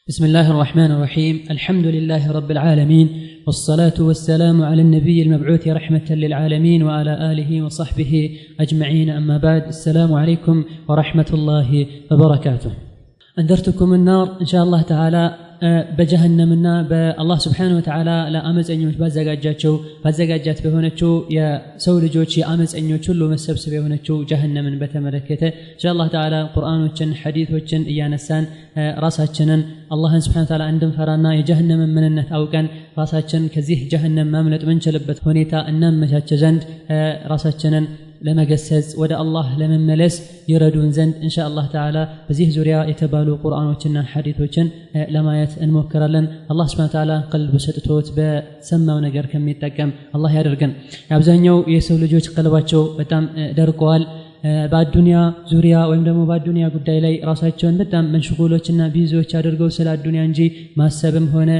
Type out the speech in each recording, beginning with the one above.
بسم الله الرحمن الرحيم الحمد لله رب العالمين والصلاة والسلام على النبي المبعوث رحمة للعالمين وعلى آله وصحبه أجمعين أما بعد السلام عليكم ورحمة الله وبركاته أنذرتكم النار إن شاء الله تعالى በጀሃነምና በአላህ Subhanahu Wa Ta'ala ለአመፀኞች ባዘጋጃት በሆነችው የሰው ልጆች የአመፀኞች ሁሉ መሰብሰቢያ የሆነችው ጀሃነምን በተመለከተ ኢንሻአላህ ተዓላ ቁርአኖችን ሐዲሶችን እያነሳን ራሳችንን አላህን Subhanahu Wa Ta'ala እንድንፈራና የጀሃነምን ምንነት አውቀን ራሳችንን ከዚህ ጀሃነም ማምለጥ ምንችልበት ሁኔታ እናመቻች ዘንድ ራሳችንን ለመገሰጽ ወደ አላህ ለመመለስ ይረዱን ዘንድ ኢንሻአላህ ተዓላ በዚህ ዙሪያ የተባሉ ቁርአኖችና ሐዲሶችን ለማየት እንሞክራለን። አላህ Subhanahu Wa Ta'ala ቀልብ ሰጥቶት በሰማው ነገር ከሚጠቀም አላህ ያደርገን። አብዛኛው የሰው ልጆች ቀልባቸው በጣም ደርቀዋል። በአዱንያ ዙሪያ ወይም ደግሞ በአዱንያ ጉዳይ ላይ ራሳቸውን በጣም መንሽጉሎችና ቢዚዎች አድርገው ስለ አዱንያ እንጂ ማሰብም ሆነ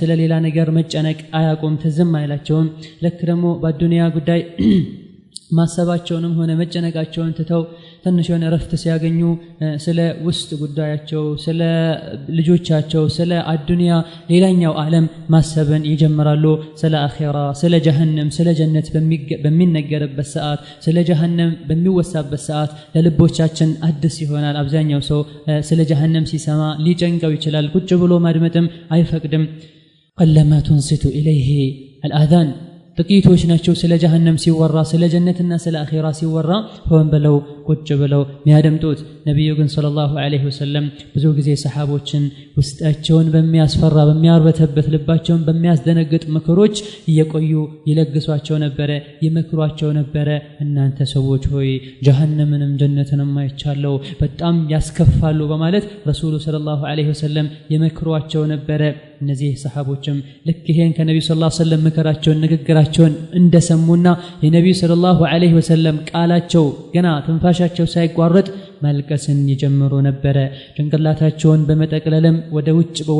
ስለ ሌላ ነገር መጨነቅ አያውቁም፣ ትዝም አይላቸውም። ልክ ደግሞ በአዱንያ ጉዳይ ማሰባቸውንም ሆነ መጨነቃቸውን ትተው ትንሽ የሆነ ረፍት ሲያገኙ ስለ ውስጥ ጉዳያቸው ስለ ልጆቻቸው ስለ አዱንያ ሌላኛው ዓለም ማሰብን ይጀምራሉ። ስለ አኺራ ስለ ጀሃነም ስለ ጀነት በሚነገርበት ሰዓት ስለ ጀሃነም በሚወሳበት ሰዓት ለልቦቻችን አዲስ ይሆናል። አብዛኛው ሰው ስለ ጀሃነም ሲሰማ ሊጨንቀው ይችላል። ቁጭ ብሎ ማድመጥም አይፈቅድም። ቀለማ ትንሲቱ ኢለይሂ አልአዛን ጥቂቶች ናቸው ስለ ጀሃነም ሲወራ ስለ ጀነትና ስለ አኺራ ሲወራ ሆን ብለው ቁጭ ብለው የሚያደምጡት። ነብዩ ግን ሰለላሁ ዐለይሂ ወሰለም ብዙ ጊዜ ሰሃቦችን ውስጣቸውን በሚያስፈራ በሚያርበተበት ልባቸውን በሚያስደነግጥ ምክሮች እየቆዩ ይለግሷቸው ነበረ፣ ይመክሯቸው ነበረ። እናንተ ሰዎች ሆይ ጀሃነምንም ጀነትንም አይቻለው በጣም ያስከፋሉ በማለት ረሱሉ ሰለላሁ ዐለይሂ ወሰለም ይመክሯቸው ነበረ። እነዚህ ሰሃቦችም ልክ ይሄን ከነብዩ ሰለላሁ ዐለይሂ ወሰለም ምክራቸውን ንግግራቸውን እንደሰሙና የነብዩ ሰለላሁ ዐለይሂ ወሰለም ቃላቸው ገና ትንፋሻቸው ሳይቋረጥ ማልቀስን ይጀምሩ ነበረ። ጭንቅላታቸውን በመጠቅለልም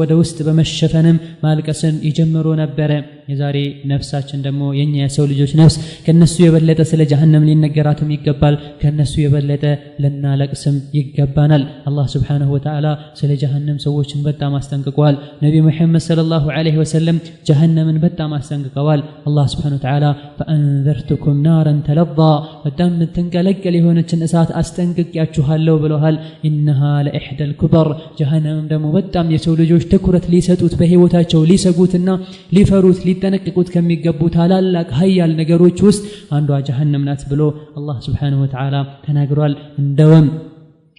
ወደ ውስጥ በመሸፈንም ማልቀስን ይጀምሩ ነበረ። የዛሬ ነፍሳችን ደግሞ የኛ የሰው ልጆች ነፍስ ከነሱ የበለጠ ስለ ጀሃነም ሊነገራትም ይገባል፣ ከነሱ የበለጠ ለናለቅስም ይገባናል። አላህ Subhanahu Wa Ta'ala ስለ ጀሃነም ሰዎችን በጣም አስጠንቅቀዋል። ነብዩ መሐመድ ሰለላሁ ዐለይሂ ወሰለም ጀሃነምን በጣም አስጠንቅቀዋል። አላህ Subhanahu Wa Ta'ala فأنذرتكم نارا تلظى በጣም ትንቀለቀል የሆነችን እሳት አስጠንቅቄያችኋለሁ ብለዋል። إنها لإحدى الكبر ጀሃነም ደግሞ በጣም የሰው ልጆች ትኩረት ሊሰጡት በህይወታቸው ሊሰጉትና ሊፈሩት ሊጠነቀቁት ከሚገቡ ታላላቅ ሀያል ነገሮች ውስጥ አንዷ ጀሃነም ናት ብሎ አላህ Subhanahu Wa Ta'ala ተናግሯል። እንደውም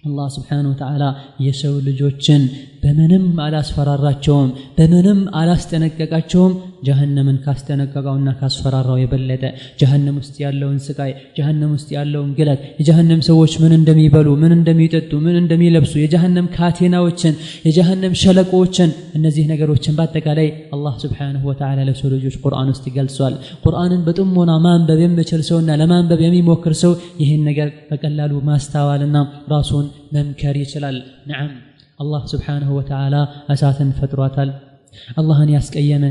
አላህ Subhanahu Wa Ta'ala የሰው ልጆችን በምንም አላስፈራራቸውም፣ በምንም አላስጠነቀቃቸውም። ጀሃነምን ካስጠነቀቀውና ካስፈራራው የበለጠ ጀሃነም ውስጥ ያለውን ስቃይ፣ ጀሃነም ውስጥ ያለውን ግለት፣ የጀሃነም ሰዎች ምን እንደሚበሉ፣ ምን እንደሚጠጡ፣ ምን እንደሚለብሱ፣ የጀሃነም ካቴናዎችን፣ የጀሃነም ሸለቆዎችን፣ እነዚህ ነገሮችን በአጠቃላይ አላህ Subhanahu Wa Ta'ala ለሰው ልጆች ቁርአን ውስጥ ይገልጿል። ቁርአንን በጥሞና ማንበብ የሚችል ሰውና ለማንበብ የሚሞክር ሰው ይህን ነገር በቀላሉ ማስተዋልና ራሱን መምከር ይችላል። ነዓም አላህ Subhanahu Wa Ta'ala እሳትን ፈጥሯታል። አላህን ያስቀየመ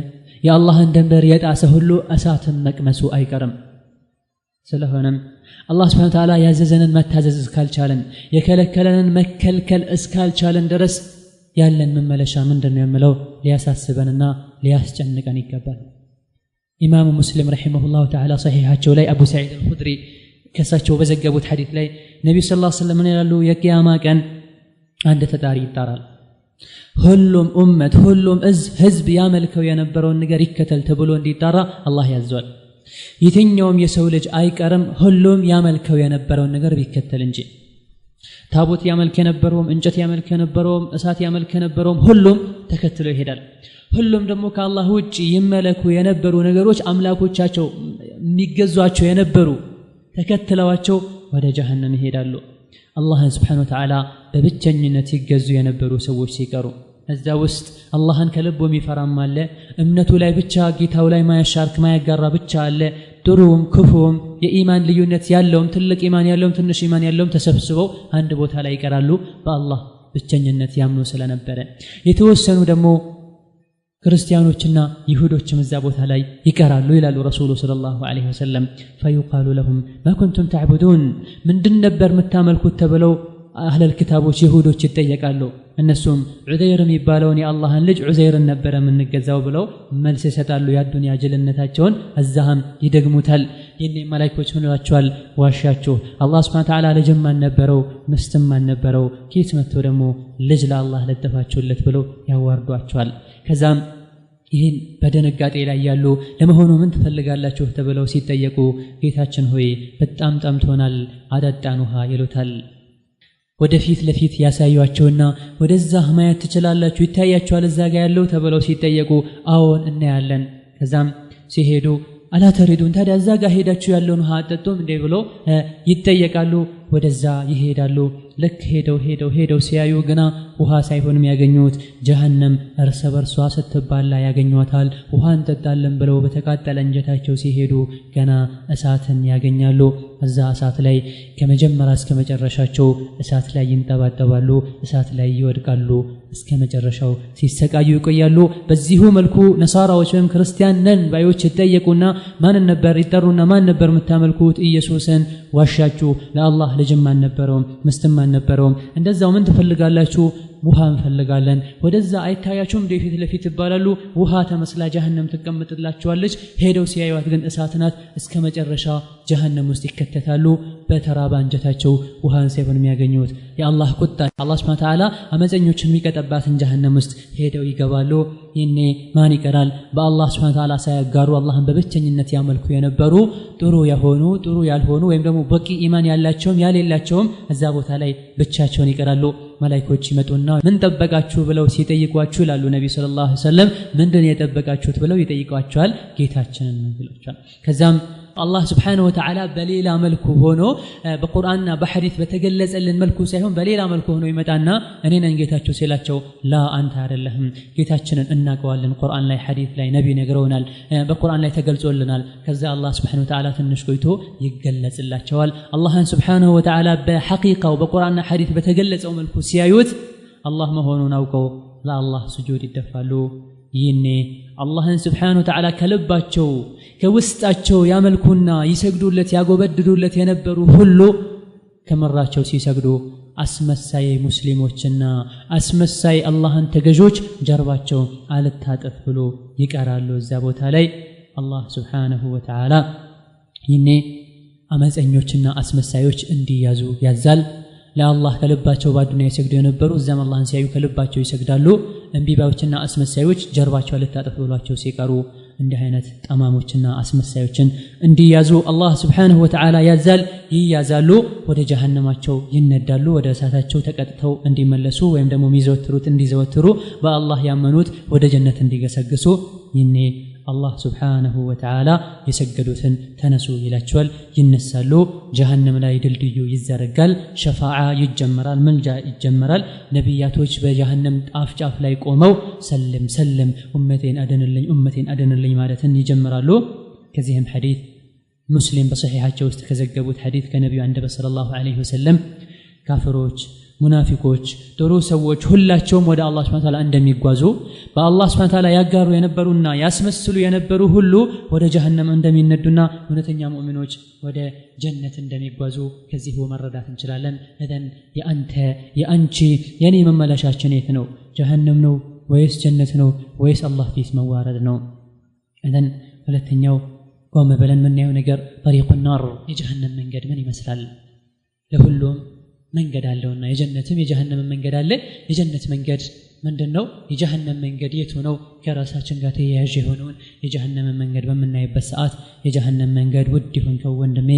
የአላህን ድንበር የጣሰ ሁሉ እሳትን መቅመሱ አይቀርም። ስለሆነም አላህ Subhanahu Wa Ta'ala ያዘዘንን መታዘዝ እስካልቻለን የከለከለንን መከልከል እስካልቻለን ድረስ ያለን መመለሻ ምንድነው የሚለው ሊያሳስበንና ሊያስጨንቀን ይገባል። ኢማሙ ሙስሊም ረሂመሁላሁ ተዓላ ሰሒሐቸው ላይ አቡ ሰዒድ አልኹድሪ ከሳቸው በዘገቡት ሐዲስ ላይ ነብዩ ሰለላሁ ዐለይሂ ወሰለም ይላሉ የቂያማ ቀን አንድ ተጣሪ ይጣራል። ሁሉም ኡመት ሁሉም ህዝብ ያመልከው የነበረውን ነገር ይከተል ተብሎ እንዲጣራ አላህ ያዟል። የትኛውም የሰው ልጅ አይቀርም ሁሉም ያመልከው የነበረውን ነገር ቢከተል እንጂ። ታቦት ያመልክ የነበረውም እንጨት ያመልክ የነበረውም እሳት ያመልክ የነበረውም ሁሉም ተከትሎ ይሄዳል። ሁሉም ደግሞ ከአላህ ውጪ ይመለኩ የነበሩ ነገሮች አምላኮቻቸው የሚገዟቸው የነበሩ ተከትለዋቸው ወደ ጀሃነም ይሄዳሉ። አላህን Subhanahu Wa Ta'ala በብቸኝነት ይገዙ የነበሩ ሰዎች ሲቀሩ እዛ ውስጥ አላህን ከልቡ የሚፈራም አለ፣ እምነቱ ላይ ብቻ ጌታው ላይ ማያሻርክ ማያጋራ ብቻ አለ። ጥሩም ክፉም የኢማን ልዩነት ያለውም ትልቅ ኢማን ያለውም ትንሽ ኢማን ያለውም ተሰብስበው አንድ ቦታ ላይ ይቀራሉ በአላህ ብቸኝነት ያምኑ ስለነበረ። የተወሰኑ ደግሞ ክርስቲያኖችና ይሁዶችም እዛ ቦታ ላይ ይቀራሉ ይላሉ ረሱሉ ሰለላሁ ዐለይሂ ወሰለም። فيقال لهم ما كنتم تعبدون ምንድን ነበር የምታመልኩት ተብለው አህለል ኪታቦች ይሁዶች ይጠየቃሉ። እነሱም ዑዘይር የሚባለውን የአላህን ልጅ ዑዘይርን ነበር የምንገዛው ብለው መልስ ይሰጣሉ የአዱንያ ጅልነታቸውን እዛም ይደግሙታል የኔ መላእክቶች ምን ይላቸዋል ዋሻችሁ አላህ Subhanahu Ta'ala ልጅም አልነበረው ምስትም አልነበረው ኬት መጥቶ ደግሞ ልጅ ለአላህ ለጠፋችሁለት ብለው ያዋርዷቸዋል ከዛም ይህን በደነጋጤ ላይ ያሉ ለመሆኑ ምን ትፈልጋላችሁ ተብለው ሲጠየቁ ጌታችን ሆይ በጣም ጠምቶናል አጠጣን ውሃ ይሉታል ወደፊት ለፊት ያሳዩአቸውና ወደዛ ማየት ትችላላችሁ ይታያችኋል እዛ ጋር ያለው ተብለው ሲጠየቁ አዎን እናያለን ከዛም ሲሄዱ አላ ተሪዱን ታዲያ እዛ ጋር ሄዳችሁ ያለውን ውሃ አጠጡም እንዴ ብሎ ይጠየቃሉ ወደዛ ይሄዳሉ ልክ ሄደው ሲያዩ ገና ውሃ ሳይሆን የሚያገኙት ጀሃነም እርስ በርሷ ስትባላ ያገኙታል ውሃ እንጠጣለን ብለው በተቃጠለ እንጀታቸው ሲሄዱ ገና እሳትን ያገኛሉ እዛ እሳት ላይ ከመጀመሪያ እስከ መጨረሻቸው እሳት ላይ ይንጠባጠባሉ እሳት ላይ ይወድቃሉ እስከ መጨረሻው ሲሰቃዩ ይቆያሉ በዚሁ መልኩ ነሳራዎች ወይም ክርስቲያን ነን ባዮች ይጠየቁና ማን ነበር ይጠሩና ማን ነበር የምታመልኩት ኢየሱስን ዋሻችሁ ለአላህ ልጅም አልነበረውም ምስትም አልነበረውም እንደዛው ምን ትፈልጋላችሁ ውሃ እንፈልጋለን ወደዛ አይታያችሁም ፊት ለፊት ይባላሉ ውሃ ተመስላ ጀሃነም ተቀምጥላቸዋለች ሄደው ሲያዩት ግን እሳት ናት እስከ መጨረሻ ጀሃነም ውስጥ ይከተታሉ በተራባ አንጀታቸው ውሃን ሳይሆን የሚያገኙት የአላህ ቁጣ አላህ Subhanahu Ta'ala አመፀኞችን የሚቀጠባትን ጀሃነም ውስጥ ሄደው ይገባሉ ይኔ ማን ይቀራል በአላህ Subhanahu Ta'ala ሳያጋሩ አላህን በብቸኝነት ያመልኩ የነበሩ ጥሩ ያልሆኑ ወይም ደግሞ በቂ ኢማን ያላቸውም ያሌላቸውም እዛ ቦታ ላይ ብቻቸውን ይቀራሉ መላእክቶች ይመጡና ምን ተጠበቃችሁ ብለው ሲጠይቋችሁ ይላሉ ነብዩ ሰለላሁ ዐለይሂ ወሰለም ምንድን የጠበቃችሁት ብለው ይጠይቋቸዋል ጌታችንን ይላቸዋል ከዛም አላህ Subhanahu Wa Ta'ala በሌላ መልኩ ሆኖ በቁርአንና በሐዲስ በተገለጸልን መልኩ ሳይሆን በሌላ መልኩ ሆኖ ይመጣና እኔ ነኝ ጌታችሁ ሲላቸው ላ አንተ አይደለህም ጌታችንን እናቀዋለን ቁርአን ላይ ሐዲስ ላይ ነብይ ነግረውናል በቁርአን ላይ ተገልጾልናል ከዛ አላህ Subhanahu Wa Ta'ala ትንሽ ቆይቶ ይገለጽላቸዋል አላህን Subhanahu Wa Ta'ala በሐቂቃው በቁርአንና ሐዲስ በተገለጸው መልኩ ሲያዩት አላህ መሆኑን አውቀው ለአላህ ስጁድ ይደፋሉ ይኔ አላህን Subhanahu Wa Ta'ala ከልባቸው ከውስጣቸው ያመልኩና ይሰግዱለት ያጎበድዱለት የነበሩ ሁሉ ከመራቸው ሲሰግዱ አስመሳይ ሙስሊሞችና አስመሳይ አላህን ተገዦች ጀርባቸው አልታጠፍ ብሎ ይቀራሉ እዛ ቦታ ላይ አላህ Subhanahu Wa Ta'ala ይኔ አመፀኞችና አስመሳዮች እንዲያዙ ያዛል ለአላህ ከልባቸው ባዱንያ ይሰግዱ የነበሩ እዛም አላህን ሲያዩ ከልባቸው ይሰግዳሉ እንቢባዎችና አስመሳዮች ጀርባቸው ልታጠፍ ብሏቸው ሲቀሩ እንዲህ አይነት ጠማሞችና አስመሳዮችን እንዲያዙ አላህ Subhanahu Wa Ta'ala ያዛል ይያዛሉ ወደ ጀሃነማቸው ይነዳሉ ወደ እሳታቸው ተቀጥተው እንዲመለሱ ወይም ደግሞ የሚዘወትሩት እንዲዘወትሩ በአላህ ያመኑት ወደ ጀነት እንዲገሰግሱ ይኔ አላህ Subhanahu Wa Ta'ala የሰገዱትን ተነሱ ይላቸዋል ይነሳሉ ጀሃነም ላይ ድልድዩ ይዘረጋል ሸፋዓ ይጀመራል መልጃ ይጀመራል ነብያቶች በጀሃነም ጫፍ ላይ ቆመው ሰለም ኡመቴን አደንልኝ ማለትን ይጀምራሉ ከዚህም ሐዲስ ሙስሊም በሰሒሐቸው ውስጥ ከዘገቡት ሐዲስ ከነብዩ አንደበት ሰለላሁ ዐለይሂ ወሰለም ካፍሮች ሙናፊቆች ጥሩ ሰዎች ሁላቸውም ወደ አላህ Subhanahu Ta'ala እንደሚጓዙ በአላህ Subhanahu Ta'ala ያጋሩ የነበሩና ያስመስሉ የነበሩ ሁሉ ወደ ጀሃነም እንደሚነዱና እውነተኛ ሙእሚኖች ወደ ጀነት እንደሚጓዙ ከዚህ መረዳት እንችላለን እذن የአንቺ የኔ መመለሻችን የት ነው ጀሃነም ነው ወይስ ጀነት ነው ወይስ አላህ ፊት መዋረድ ነው እذن ሁለተኛው ቆም ብለን የምናየው ነገር طريق النار የጀሃነም መንገድ ምን ይመስላል ለሁሉም መንገድ አለውና የጀነትም የጀሃነም መንገድ አለ የጀነት መንገድ ምንድነው የጀሃነም መንገድ የቱ ነው ከራሳችን ጋር ተያያዥ የሆነውን የጀሃነም መንገድ በመናይበት ሰዓት የጀሃነም መንገድ ውድ ይሁን ከወንድሜ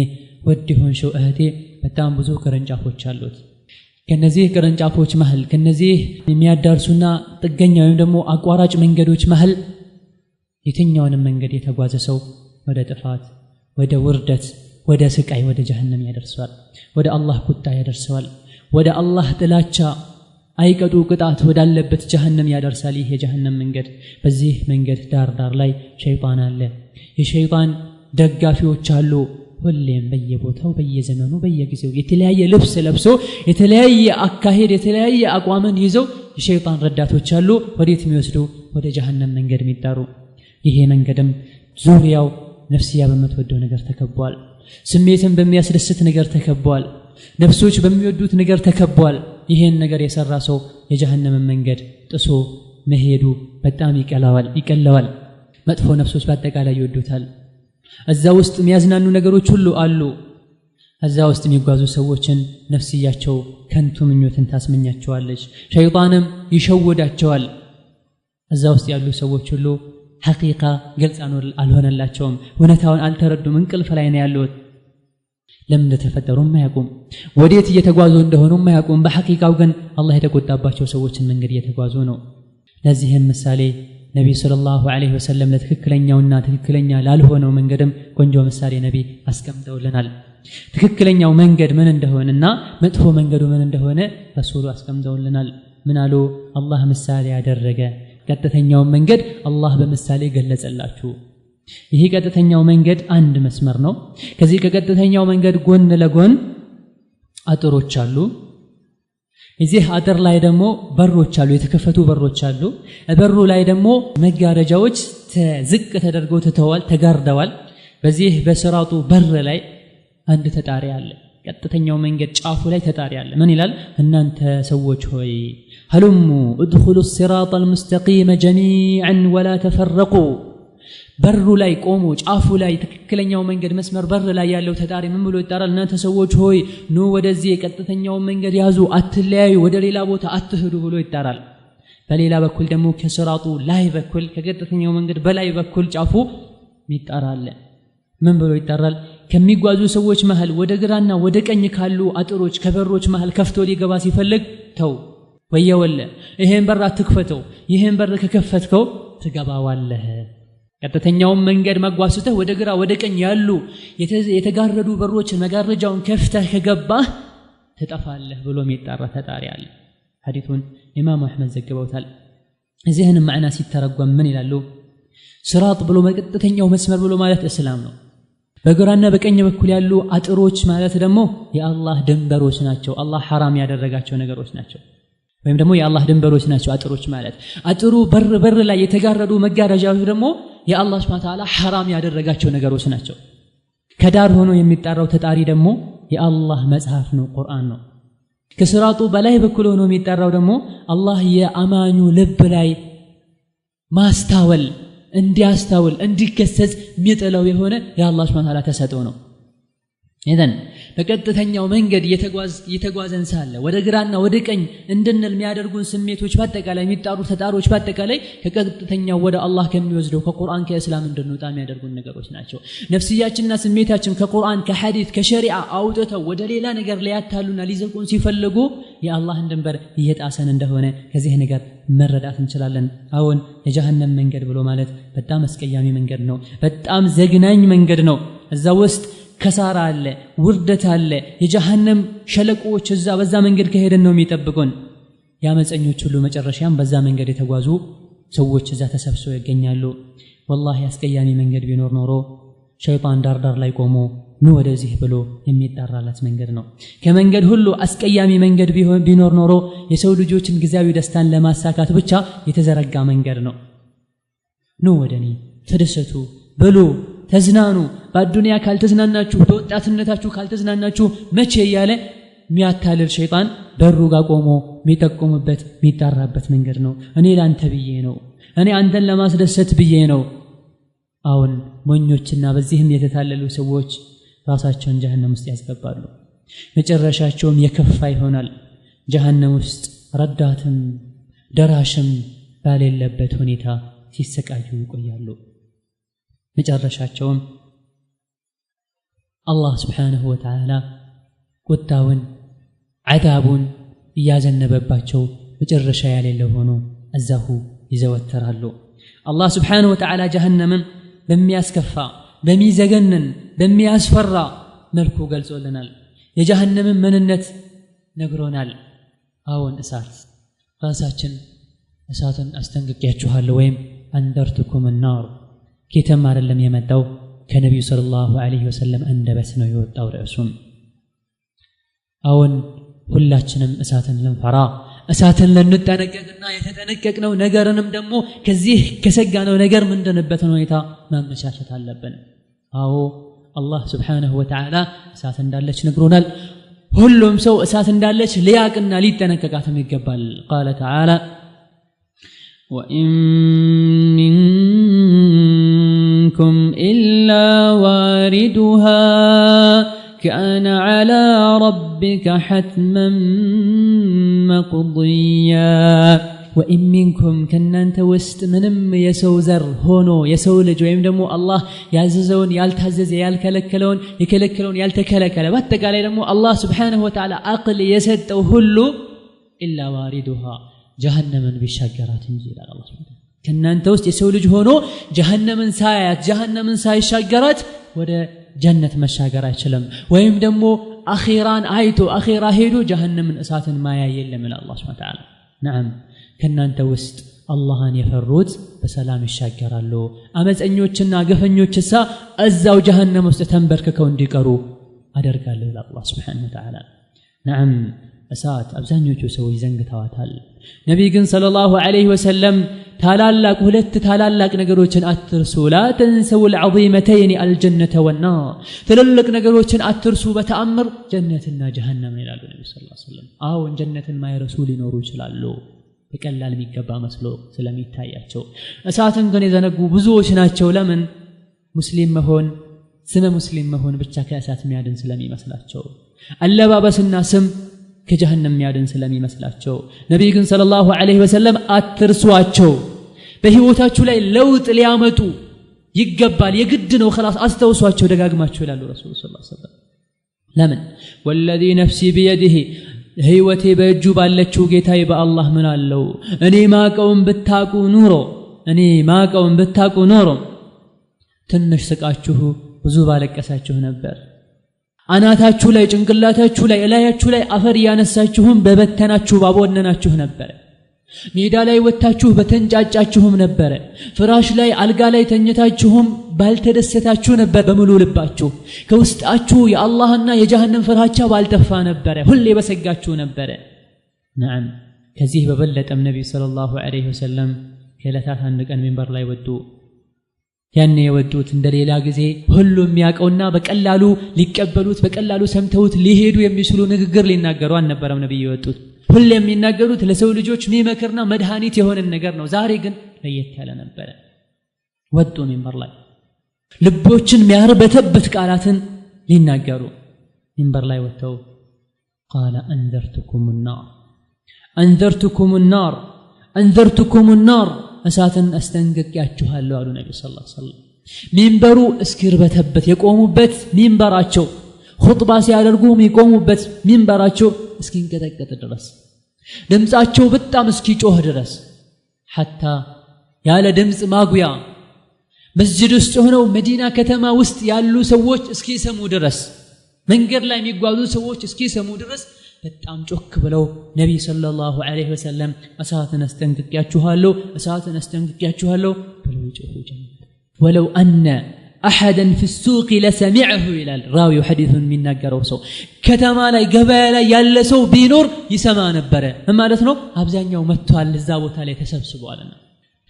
ውድ ይሁን እህቴ በጣም ብዙ ቅርንጫፎች አሉት ከነዚህ ቅርንጫፎች መሃል ከነዚህ የሚያዳርሱና ጥገኛ ወይም ደግሞ አቋራጭ መንገዶች መሃል የትኛውንም መንገድ የተጓዘ ሰው ወደ ጥፋት ወደ ውርደት ወደ ስቃይ ወደ ጀሃነም ያደርሰዋል ወደ አላህ ቁጣ ያደርሰዋል ወደ አላህ ጥላቻ አይቀጡ ቅጣት ወዳለበት ጀሃነም ያደርሳል ይሄ የጀሃነም መንገድ በዚህ መንገድ ዳር ላይ ሸይጣን አለ የሸይጣን ደጋፊዎች አሉ ሁሌም በየቦታው በየዘመኑ በየጊዜው የተለያየ ልብስ ለብሶ የተለያየ አካሄድ የተለያየ አቋምን ይዘው የሸይጣን ረዳቶች አሉ ወዴት የሚወስዱ ወደ ጀሃነም መንገድ የሚጣሩ ይሄ መንገድም ዙሪያው ነፍስያ በመተወደው ነገር ተከቧል ስሜትን በሚያስደስት ነገር ተከቧል ነፍሶች በሚወዱት ነገር ተከቧል ይሄን ነገር የሰራ ሰው የጀሃነም መንገድ ጥሶ መሄዱ በጣም ይቀለዋል መጥፎ ነፍሶች በአጠቃላይ ይወዱታል እዛ ውስጥ የሚያዝናኑ ነገሮች ሁሉ አሉ እዛ ውስጥ የሚጓዙ ሰዎችን ነፍስያቸው ከንቱ ምኞትን ታስመኛቸዋለች ሸይጣንም ይሸውዳቸዋል እዛ ውስጥ ያሉ ሰዎች ሁሉ ሐቂቃ ግልጽ አልሆነላቸውም እውነታውን አልተረዱም እንቅልፍ ላይ ነው ያሉት ለምን እንደተፈጠሩ ማያውቁም ወዴት እየተጓዙ እንደሆኑ ማያውቁም በሐቂቃው ግን አላህ የተቆጣባቸው ሰዎችን መንገድ እየተጓዙ ነው ለዚህም ምሳሌ ነብዩ ሰለላሁ ዐለይሂ ወሰለም ለትክክለኛውና ትክክለኛ ላልሆነው መንገድም ቆንጆ ምሳሌ ነብይ አስቀምጠውልናል ትክክለኛው መንገድ ምን እንደሆነና መጥፎ መንገዱ ምን እንደሆነ ረሱሉ አስቀምጠውልናል ምን አሉ አላህ ምሳሌ ያደረገ ቀጥተኛው መንገድ አላህ በምሳሌ ገለጸላችሁ ይሄ ቀጥተኛው መንገድ አንድ መስመር ነው ከዚህ ከቀጥተኛው መንገድ ጎን ለጎን አጥሮች አሉ እዚህ አጥር ላይ ደግሞ በሮች አሉ የተከፈቱ በሮች አሉ በሩ ላይ ደግሞ መጋረጃዎች ዝቅ ተደርገው ተጋርደዋል በዚህ በስራቱ በር ላይ አንድ ተጣሪ አለ ቀጥተኛው መንገድ ጫፉ ላይ ተጣሪ አለ ምን ይላል እናንተ ሰዎች ሆይ هلموا ادخلوا الصراط المستقيم جميعا ولا تفرقوا በሩ ላይ ቆሞ ጫፉ ላይ ትክክለኛው መንገድ መስመር በር ላይ ያለው ተጣሪ ምን ብሎ ይጣራል እናንተ ሰዎች ሆይ ኑ ወደዚህ ቀጥተኛው መንገድ ያዙ አትለያዩ ወደ ሌላ ቦታ አትሄዱ ብሎ ይጣራል በሌላ በኩል ደግሞ ከስራቱ ላይ በኩል ከቀጥተኛው መንገድ በላይ በኩል ጫፉ ይጣራል ምን ብሎ ይጣራል ከሚጓዙ ሰዎች መሃል ወደ ግራና ወደ ቀኝ ካሉ አጥሮች ከበሮች መሃል ከፍቶ ሊገባ ሲፈልግ ተው ወየወለ ይሄን በር አትክፈተው ይሄን በር ከከፈትከው ትገባዋለህ ቀጥተኛው መንገድ መጓስተህ ወደ ግራ ወደ ቀኝ ያሉ የተጋረዱ በሮች መጋረጃውን ከፍተህ ከገባህ ትጠፋለህ ብሎ የሚጣራ ተጣሪ አለ ሐዲሱን ኢማም አህመድ ዘግበውታል እዚህን ማዕና ሲተረጎም ምን ይላሉ ሲራጥ ብሎ ቀጥተኛው መስመር ብሎ ማለት እስላም ነው በግራና በቀኝ በኩል ያሉ አጥሮች ማለት ደግሞ የአላህ ድንበሮች ናቸው አላህ حرام ያደረጋቸው ነገሮች ናቸው ወይም ደግሞ የአላህ ድንበሮች ናቸው አጥሮች ማለት አጥሩ በር ላይ የተጋረዱ መጋረጃዎች ደግሞ የአላህ Subhanahu Ta'ala حرام ያደረጋቸው ነገሮች ናቸው ከዳር ሆኖ የሚጣራው ተጣሪ ደግሞ የአላህ መጽሐፍ ነው ቁርአን ነው ከስራጡ በላይ በኩል ሆኖ የሚጣራው ደግሞ አላህ የአማኙ ልብ ላይ ማስተዋል እንዲያስተውል እንዲከሰስ የሚጥለው የሆነ የአላህ Subhanahu Ta'ala ተሰጥኦ ነው ኢዘን በቀጥተኛው መንገድ የተጓዘን ሳለ ወደ ግራና ወደ ቀኝ እንድንል የሚያደርጉን ስሜቶች በአጠቃላይ የሚጣሩ ተጣሮች በአጠቃላይ ከቀጥተኛው ወደ አላህ ከሚወስደው ከቁርአን ከእስላም እንድንወጣ የሚያደርጉን ነገሮች ናቸው ነፍስያችንና ስሜታችን ከቁርአን ከሐዲስ ከሸሪዓ አውጥተው ወደ ሌላ ነገር ሊያታሉና ሊዘቁን ሲፈልጉ የአላህን ድንበር እየጣሰን እንደሆነ ከዚህ ነገር መረዳት እንችላለን አሁን የጀሃነም መንገድ ብሎ ማለት በጣም አስቀያሚ መንገድ ነው በጣም ዘግናኝ መንገድ ነው እዛ ውስጥ ከሳራ አለ ውርደት አለ የጀሃነም ሸለቆች እዛ በዛ መንገድ ከሄደን ነው የሚጠብቁን ያመፀኞች ሁሉ መጨረሻም በዛ መንገድ የተጓዙ ሰዎች እዛ ተሰብስበው ይገኛሉ والله አስቀያሚ መንገድ ቢኖር ኖሮ ሸይጣን ዳር ላይ ቆሞ ኑ ወደዚህ ብሎ የሚጣራላት መንገድ ነው ከመንገድ ሁሉ አስቀያሚ መንገድ ቢኖር ኖሮ የሰው ልጆችን ጊዜያዊ ደስታን ለማሳካት ብቻ የተዘረጋ መንገድ ነው ኑ ወደኔ ተደሰቱ ብሉ ተዝናኑ በአዱንያ ካልተዝናናችሁ በወጣትነታችሁ ካልተዝናናችሁ መቼ ያለ ሚያታልል ሸይጣን በሩ ጋር ቆሞ የሚጠቁምበት የሚጣራበት መንገድ ነው እኔ ላንተ ብዬ ነው እኔ አንተን ለማስደሰት ብዬ ነው አሁን ሞኞችና በዚህም የተታለሉ ሰዎች ራሳቸውን ጀሃነም ውስጥ ያስገባሉ መጨረሻቸውም የከፋ ይሆናል ጀሃነም ውስጥ ረዳትም ደራሽም ባሌለበት ሁኔታ ሲሰቃዩ ይቆያሉ መጨረሻቸውም አላህ Subhanahu Wa Ta'ala ቁጣውን عذابون እያዘነበባቸው መጨረሻ ያሌለው ሆኖ እዛሁ ይዘወተራሉ አላህ Subhanahu Wa Ta'ala ጀሃነምን በሚያስከፋ በሚዘገነን በሚያስፈራ መልኩ ገልጾልናል የጀሃነምን ምንነት ነግሮናል አሁን እሳት ራሳችን እሳትን አስተንግቄያችኋለሁ ወይም አንደርቱኩም النار كتم አይደለም የመጣው ከነብዩ ሰለላሁ ዐለይሂ ወሰለም አንደበት ነው የወጣው ራሱም አሁን ሁላችንም እሳትን ልንፈራ እሳትን ልንጠነቀቅና የተጠነቀቅነው ነገርንም ደግሞ ከዚህ ከሰጋነው ነገር ምንድንበት ሁኔታ ማመቻቸት አለብን አዎ አላህ Subhanahu Wa Ta'ala እሳት እንዳለች ነግሮናል ሁሉም ሰው እሳት እንዳለች ሊያቅና ሊጠነቀቃትም ይገባል قال تعالى وإن منكم إلا واردها كان على ربك حتما مقضيا وإن منكم كنانت وسط منم يسو زر هونو يسو لج ወይም ደግሞ አላህ ያዘዘውን ያልታዘዘ ያልከለከለውን የከለከለውን ያልተከለከለ በአጠቃላይ ደግሞ አላህ Subhanahu Wa Ta'ala አቅል የሰጠው ሁሉ إلا واردها ጀሃነምን ቢሻገራት እንጂ ይላል አላህ Subhanahu Wa Ta'ala ከናንተ ውስጥ የሰው ልጅ ሆኖ ጀሃነምን ሳያት ጀሃነምን ሳይሻገራት ወደ ጀነት መሻገር አይችልም ወይም ደግሞ አኺራን አይቶ አኺራ ሄዶ ጀሃነምን እሳትን ማያ የለም ይላል አላህ Subhanahu Wa Ta'ala نعم ከናንተ ውስጥ አላህን የፈሩት በሰላም ይሻገራሉ አመፀኞችና ገፈኞችሳ እዛው ጀሃነም ውስጥ ተንበርከከው እንዲቀሩ አደርጋለሁ ይላል አላህ Subhanahu Wa Ta'ala نعم እሳት አብዛኞቹ ሰዎች ዘንግተዋታል ነብይ ግን ሰለላሁ ዐለይሂ ወሰለም ታላላቅ ሁለት ታላላቅ ነገሮችን አትርሱ لا تنسوا العظيمتين الجنة والنار ትልልቅ ነገሮችን አትርሱ በተአምር ጀነትና ጀሃነም ይላሉ ነብይ ሰለላሁ ዐለይሂ ወሰለም አዎ ጀነትን ማይረሱ ሊኖሩ ይችላሉ በቀላል የሚገባ መስሎ ስለሚታያቸው እሳትን ግን የዘነጉ ብዙዎች ናቸው ለምን ሙስሊም መሆን ስመ ሙስሊም መሆን ብቻ ከእሳት የሚያድን ስለሚመስላቸው አለባበስና ስም ከጀሃነም የሚያድን ስለሚመስላቸው ነብይ ግን ሰለላሁ ዐለይሂ ወሰለም አትርሷቸው በህይወታችሁ ላይ ለውጥ ሊያመጡ ይገባል የግድ ነው خلاص አስተውሷቸው ደጋግማችሁ ይላሉ ረሱል ሰለላሁ ዐለይሂ ወሰለም ለምን والذي نفسي بيده ህይወቴ በእጁ ባለችው ጌታዬ በአላህ ምን አለው እኔ ማቀውን ብታቁ ኖሮ ትንሽ ስቃችሁ ብዙ ባለቀሳችሁ ነበር አናታችሁ ላይ ጭንቅላታችሁ ላይ እላያችሁ ላይ አፈር ያነሳችሁም በበተናችሁ ባቦነናችሁ ነበር ሜዳ ላይ ወጣችሁ በተንጫጫችሁም ነበር ፍራሽ ላይ አልጋ ላይ ተኝታችሁም ባልተደሰታችሁ ነበር በሙሉ ልባችሁ ከውስጣችሁ የአላህና የጀሃነም ፍርሃቻ ባልጠፋ ነበር ሁሌ በሰጋችሁ ነበር نعم ከዚህ በበለጠም ነብይ ሰለላሁ ዐለይሂ ወሰለም ከለታት አንድ ቀን ሚንበር ላይ ወጡ ያኔ የወጡት እንደሌላ ጊዜ ሁሉም ያቀውና በቀላሉ ሊቀበሉት በቀላሉ ሰምተውት ሊሄዱ የሚችሉ ንግግር ሊናገሩ አልነበረም ነብይ የወጡት ሁሌ የሚናገሩት ለሰው ልጆች ሚመክርና መድኃኒት የሆነ ነገር ነው ዛሬ ግን ለየት ያለ ነበር ወጡ ሚንበር ላይ ልቦችን የሚያርበተበት ቃላትን ሊናገሩ ሚንበር ላይ ወጥተው قال انذرتكم النار እሳትን አስጠንቅቄያችኋለሁ አሉ ነብዩ ሰለላሁ ዐለይሂ ወሰለም ሚንበሩ እስኪርበተበት የቆሙበት ሚንበራቸው ኹጥባ ሲያደርጉ የሚቆሙበት ሚንበራቸው እስኪንቀጠቀጥ ድረስ ድምጻቸው በጣም እስኪጮህ ድረስ حتى ያለ ድምጽ ማጉያ መስጂድ ውስጥ ሆነው መዲና ከተማ ውስጥ ያሉ ሰዎች እስኪሰሙ ድረስ መንገድ ላይ የሚጓዙ ሰዎች እስኪሰሙ ድረስ በጣም ጮክ ብለው ነብይ ሰለላሁ ዐለይሂ ወሰለም እሳትን አስጠንቅቄያችኋለሁ ብለው ይጮሁ ጀመሩ ولو ان احدا في السوق لسمعه الى الراوي حديث የሚናገረው ሰው ከተማ ላይ ገበያ ላይ ያለ ሰው ቢኖር ይሰማ ነበር ማለት ነው አብዛኛው መጥቷል እዛ ቦታ ላይ ተሰብስበዋልና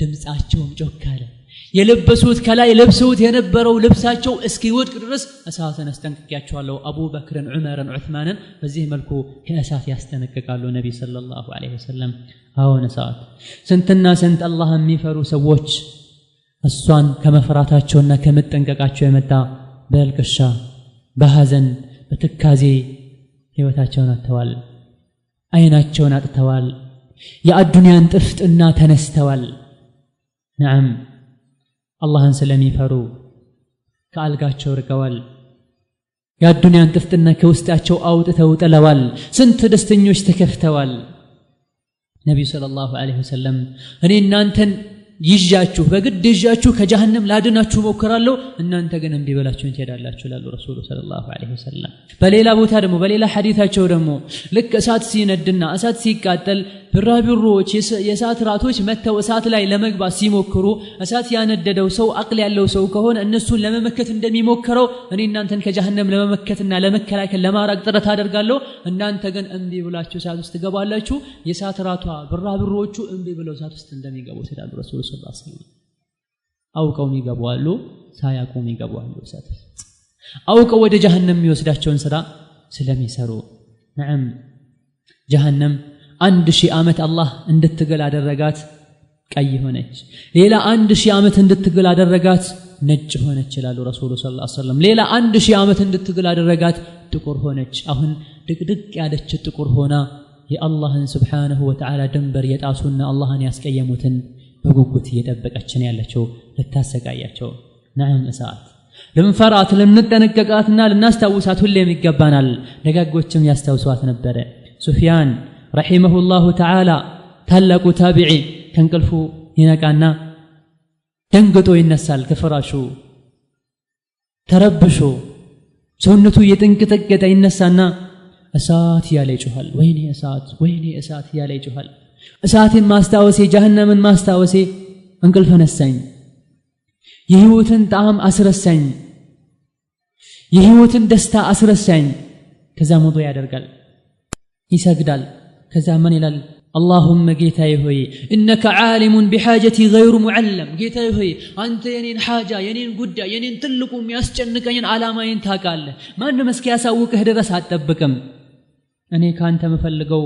ድምጻቸውም ጮክ አለ የለበሱት ከላይ ለብሰውት የነበረው ልብሳቸው እስኪወድቅ ድረስ እሳትን አስጠንቅቄያቸዋለሁ አቡበክርን ዑመርን ዑስማንን በዚህ መልኩ ከእሳት ያስጠነቅቃሉ ነብይ ሰለላሁ ዐለይሂ ወሰለም አሁን እሳት ስንትና ስንት አላህ የሚፈሩ ሰዎች እሷን ከመፍራታቸውና ከመጠንቀቃቸው የመጣ በልቅሻ በሐዘን በትካዜ ህይወታቸውን አጥተዋል አይናቸውን አጥተዋል የአዱንያን ጥፍጥና ተነስተዋል نعم አላህን ስለሚፈሩ ከአልጋቸው ርቀዋል የአዱንያን ጥፍጥና ከውስጣቸው አውጥተው ጥለዋል ስንት ደስተኞች ተከፍተዋል ነብዩ ሰለላሁ ዐለይሂ ወሰለም እኔ እናንተን ይጃችሁ በግድ ይጃችሁ ከጀሃነም ላድናችሁ ሞክራለሁ እናንተ ግን እንቢ ብላችሁ ትሄዳላችሁ ይላሉ ረሱሉ ሰለላሁ ዐለይሂ ወሰለም በሌላ ቦታ ደግሞ በሌላ ሐዲታቸው ደግሞ ልክ እሳት ሲነድና እሳት ሲቃጠል ብራቢሮች የእሳት ራቶች መተው እሳት ላይ ለመግባት ሲሞክሩ እሳት ያነደደው ሰው አቅል ያለው ሰው ከሆነ እነሱን ለመመከት እንደሚሞክረው እኔ እናንተን ከጀሃነም ለመመከትና ለመከላከል ለማራቅ ጥረት አደርጋለሁ እናንተ ግን እንቢ ብላችሁ እሳት ውስጥ ትገባላችሁ የእሳት ራቷ ብራቢሮቹ እንቢ ብለው እሳት ውስጥ እንደሚገቡ ይላሉ ረሱሉ ሰለላሁ ዐለይሂ ወሰለም አውቀው ይገባሉ ሳያውቁ ይገባሉ እሳት አውቀው ወደ ጀሃነም የሚወስዳቸውን ስራ ስለሚሰሩ نعم جهنم 1000 ዓመት አላህ እንድትገል አደረጋት ቀይ ሆነች ሌላ 1000 ዓመት እንድትገል አደረጋት ነጭ ሆነች ይላሉ ረሱሉ ሰለላሁ ዐለይሂ ወሰለም ሌላ 1000 ዓመት እንድትገል አደረጋት ጥቁር ሆነች አሁን ድቅድቅ ያለች ጥቁር ሆና የአላህን Subhanahu Wa Ta'ala ድንበር የጣሱና አላህን ያስቀየሙትን በጉጉት እየጠበቀችን ያለችው ልታሰቃያቸው نعم እሳት ለምፈራት ለምንጠነቀቃትና ለናስታውሳት ሁሌም ይገባናል ደጋጎችም ያስታውሷት ነበር ሱፊያን ረሂመሁላሁ ተዓላ ታላቁ ታቢዒ ከንቅልፉ ይነቃና ደንግጦ ይነሳል ከፍራሹ ተረብሾ ሰውነቱ እየተንቀጠቀጠ ይነሳና እሳት ያለ ይጮሃል ወይኔ እሳት ያለ ይጮሃል እሳትን ማስታወሴ ጀሃነምን ማስታወሴ እንቅልፍ ነሳኝ የህይወትን ጣዕም አስረሳኝ የህይወትን ደስታ አስረሳኝ ከዛ ሞዶ ያደርጋል ይሰግዳል ከዛ ምን ይላል اللهم ጌታዬ ሆይ انك عالم بحاجتي غير معلم ጌታዬ ሆይ አንተ የኔን حاجه የኔን ጉዳይ የኔን ትልቁ የሚያስጨንቀኝን አላማዬን ታውቃለህ ማንም እስኪያሳውቅህ ድረስ አትጠብቅም እኔ ካንተ መፈልገው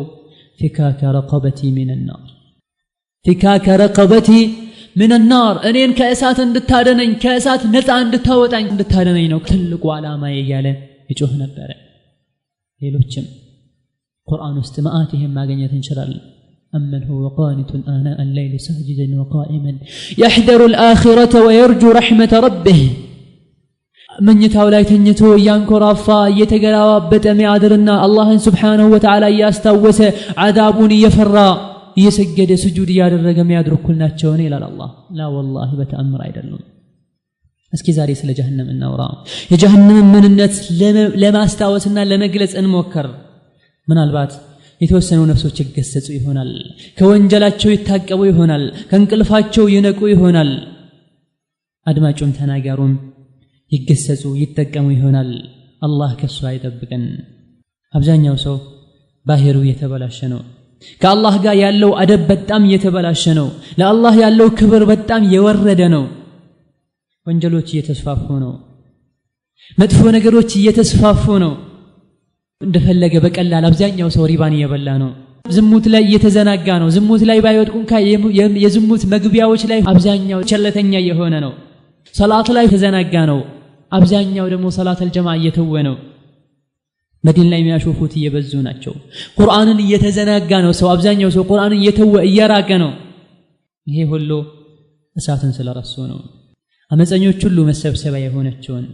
فكاك رقبتي من النار فكاك رقبتي من النار እኔን ከእሳት እንድታደነኝ ከእሳት ነፃ እንድታወጣኝ እንድታደነኝ ነው ትልቁ አላማዬ እያለ ይጮህ ነበር ሌሎችም ቁርአን ውስጥ ማአትህም ማግኘት እንችላለን أمن هو قانت آناء الليل ساجدا وقائما يحذر الآخرة ويرجو رحمة ربه من يتاولاي تنيتو ينكرافا يتقلاوابت ميادرنا الله سبحانه وتعالى يستوس عذابون يفرى يسجد سجود يادرق ميادرك كلنا تشوني إلى الله لا والله بتأمر አይደለም እስኪ ዛሬ ስለ ጀሃነም እናውራ የጀሃነም ምንነት ለማስታወስና ለመግለጽ እንሞክር ምናልባት የተወሰኑ ነፍሶች ይገሰጹ ይሆናል ከወንጀላቸው ይታቀቡ ይሆናል ከንቅልፋቸው ይነቁ ይሆናል አድማጩም ተናጋሩም ይገሰጹ ይተቀሙ ይሆናል አላህ ከሱ አይጠብቀን አብዛኛው ሰው ባህሩ የተበላሸ ነው ከአላህ ጋር ያለው አደብ በጣም የተበላሸ ነው ለአላህ ያለው ክብር በጣም የወረደ ነው ወንጀሎች እየተስፋፉ ነው መጥፎ ነገሮች እየተስፋፉ ነው እንደፈለገ በቀላል አብዛኛው ሰው ሪባን እየበላ ነው ዝሙት ላይ እየተዘናጋ ነው ዝሙት ላይ ባይወድቁን የዝሙት መግቢያዎች ላይ አብዛኛው ቸለተኛ የሆነ ነው ሶላት ላይ ተዘናጋ ነው አብዛኛው ደግሞ ሶላተል ጀማዓ እየተወ ነው መዲን ላይ የሚያሾፉት እየበዙ ናቸው ቁርአንን እየተዘናጋ ነው ሰው አብዛኛው ሰው ቁርአንን እየተወ እየራቀ ነው ይሄ ሁሉ እሳትን ስለረሱ ነው አመፀኞች ሁሉ መሰብሰቢያ የሆነችውን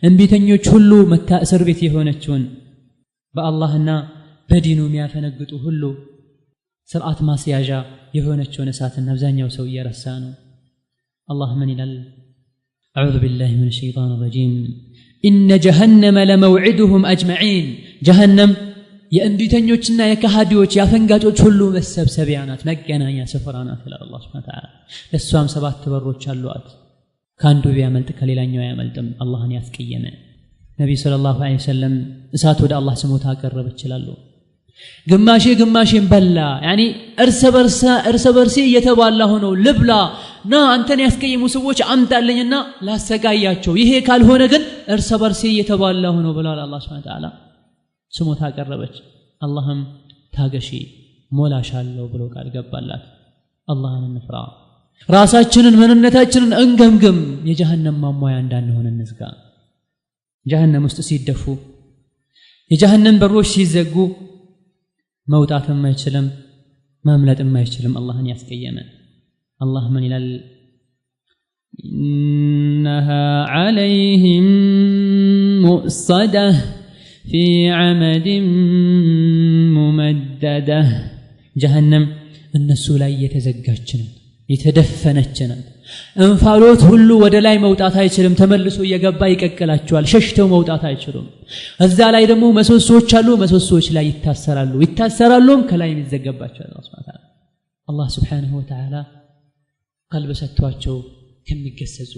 እንቢተኞች ሁሉ መታሰር ቤት የሆነችውን በአላህና በዲኑ የሚያፈነግጡ ሁሉ ስርዓት ማስያዣ የሆነችውን እሳትን አብዛኛው ሰው እየረሳ ነው አላህ ምን ይላል أعوذ بالله من الشيطان الرجيم إن جهنم لموعدهم أجمعين جهنم የእንቢተኞችና የካሃዲዎች ያፈንጋጮች ሁሉ መሰብሰቢያ ናት መገናኛ ስፍራ ናት ይላል አላህ Subhanahu Wa Ta'ala ለሷም 7 በሮች አሏት ካንዱ ቢያመልጥ ከሌላኛው ያመልጥም አላህን ያስቀየመ ነብዩ ሰለላሁ ዐለይሂ ወሰለም እሳት ወደ አላህ ስሞታ አቀረበ ይችላሉ ግማሼን በላ ያኒ እርስ በርሴ እየተባላ ሆኖ ልብላ ና አንተን ያስቀየሙ ሰዎች አምጣልኝና ላሰቃያቸው ይሄ ካልሆነ ግን እርስ በርሴ እየተባላ ሆኖ ብሏል አላህ Subhanahu Wa Ta'ala ስሞታ አቀረበች አላህም ታገሺ ሞላሻለሁ ብሎ ቃል ገባላት አላህን እንፍራ ራሳችንን መንነታችንን እንገምግም የጀሃነም ማሟያ እንዳንሆን እንዝጋ ጀሃነም ውስጥ ሲደፉ የጀሃነም በሮች ሲዘጉ መውጣትም አይችልም ማምለጥም አይችልም አላህን ያስቀየመ አላህ ምን ይላል إنها عليهم مؤصدة في عمد ممددة جهنم الناس لا يتزجاجن يتدفنجن እንፋሎት ሁሉ ወደ ላይ መውጣት አይችልም ተመልሶ እየገባ ይቀቀላቸዋል ሸሽተው መውጣት አይችሉም እዛ ላይ ደግሞ መስሶች አሉ መስሶች ላይ ይታሰራሉም ከላይ ይዘጋባቸዋል አላህ Subhanahu Wa Ta'ala ቀልብ ሰጥቷቸው ከሚገሰጹ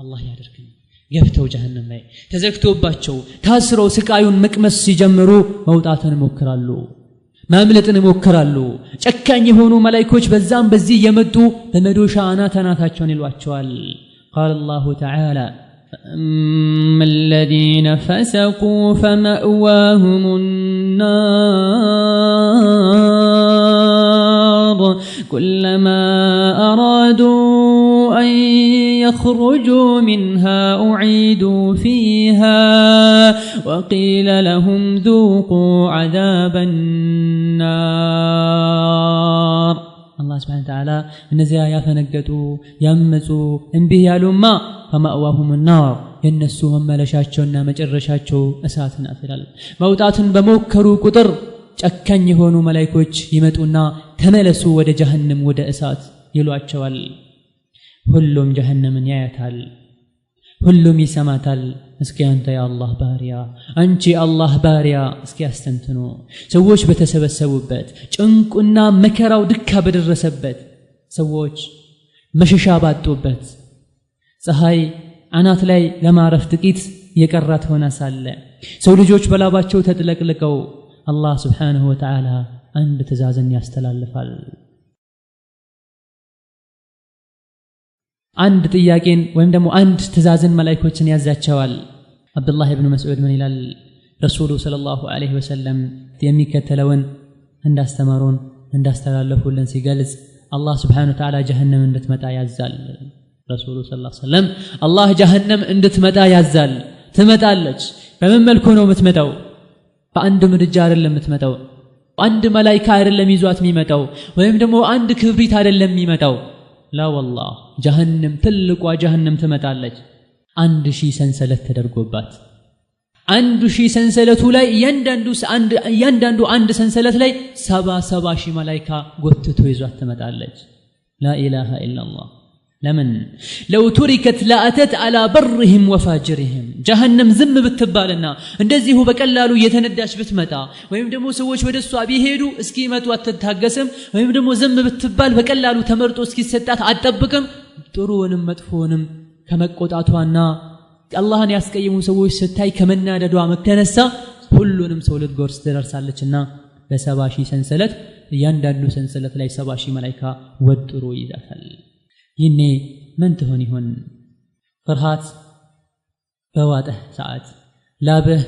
አላህ ያደርገን ገብተው ጀሃነም ላይ ተዘግቶባቸው ታስረው ስቃዩን መቅመስ ሲጀምሩ መውጣትን ይሞክራሉ ማምለጥን ይሞክራሉ ጨካኝ የሆኑ መላእክቶች በዛም በዚህ የመጡ በመዶሻ አናታቸውን ይሏቸዋል قال الله تعالى فأما الذين فسقوا فمأواهم النار كلما أرادوا أن يخرجوا منها أعيدوا فيها وقيل لهم ذوقوا عذاب النار الله سبحانه وتعالى እነዚያ ያፈነገጡ ያመጹ እንቢህ ያሉማ فمأواهم النار የነሱ መመለሻቸውና መጨረሻቸው እሳት ናት ይላል። መውጣትን በሞከሩ ቁጥር ጨካኝ የሆኑ መላእክቶች ይመጡና ተመለሱ ወደ ጀሃነም ወደ እሳት ይሏቸዋል። ሁሉም ጀሃነምን ያያታል፣ ሁሉም ይሰማታል። እስኪ አንተ የአላህ ባሪያ አንቺ አላህ ባሪያ እስኪ አስተንትኑ። ሰዎች በተሰበሰቡበት ጭንቁና መከራው ድካ በደረሰበት ሰዎች መሸሻ ባጡበት ፀሐይ አናት ላይ ለማረፍ ጥቂት የቀራት ሆና ሳለ ሰው ልጆች በላባቸው ተጥለቅልቀው አላህ Subhanahu Wa Ta'ala አንድ ትእዛዝን ያስተላልፋል። አንድ ጥያቄን ወይም ደግሞ አንድ ትእዛዝን መላእክቶችን ያዛቸዋል። አብዱላህ ኢብኑ መስዑድ ምን ይላል? ረሱሉ ሰለላሁ ዐለይሂ ወሰለም የሚከተለውን እንዳስተማሩን እንዳስተላለፉልን ሲገልጽ አላህ Subhanahu Wa Ta'ala ጀሃነም እንድትመጣ ያዛል። ረሱሉ ሰለላሁ ዐለይሂ ወሰለም አላህ ጀሃነም እንድትመጣ ያዛል። ትመጣለች። በምን መልኩ ነው የምትመጣው? በአንድ ምድጃ አይደለም የምትመጣው። አንድ መላእክት አይደለም ይዟት የሚመጣው፣ ወይም ደግሞ አንድ ክብሪት አይደለም የሚመጣው። ላ ወላሂ ጀሃነም ትልቋ ጀሃነም ትመጣለች 1000 ሰንሰለት ተደርጎባት 1000 ሰንሰለቱ ላይ እያንዳንዱ አንድ ሰንሰለት ላይ 70 ሺህ መላእክት ጎትቶ ይዟት ትመጣለች። ላ ኢላሃ ኢላላህ ለምን ለው تركت لاتت على برهم وفاجرهم ጀሃነም ዝም ብትባልና እንደዚሁ በቀላሉ የተነዳች ብትመጣ ወይም ደግሞ ሰዎች ወደሷ ቢሄዱ እስኪመጡ አትታገስም ወይም ደግሞ ዝም ብትባል በቀላሉ ተመርጦ እስኪሰጣት አትጠብቅም። ጥሩውንም መጥፎውንም ከመቆጣቷና አላህን ያስቀየሙ ሰዎች ስታይ ከመናደዷ መተነሳ ሁሉንም ሰው ልትጎርስ ትደርሳለችና በ70 ሺህ ሰንሰለት እያንዳንዱ ሰንሰለት ላይ 70 ሺህ መላእክት ወጥሮ ይዛታል። ይኔ ምን ትሆን ይሆን? ፍርሃት በዋጠህ ሰዓት ላብህ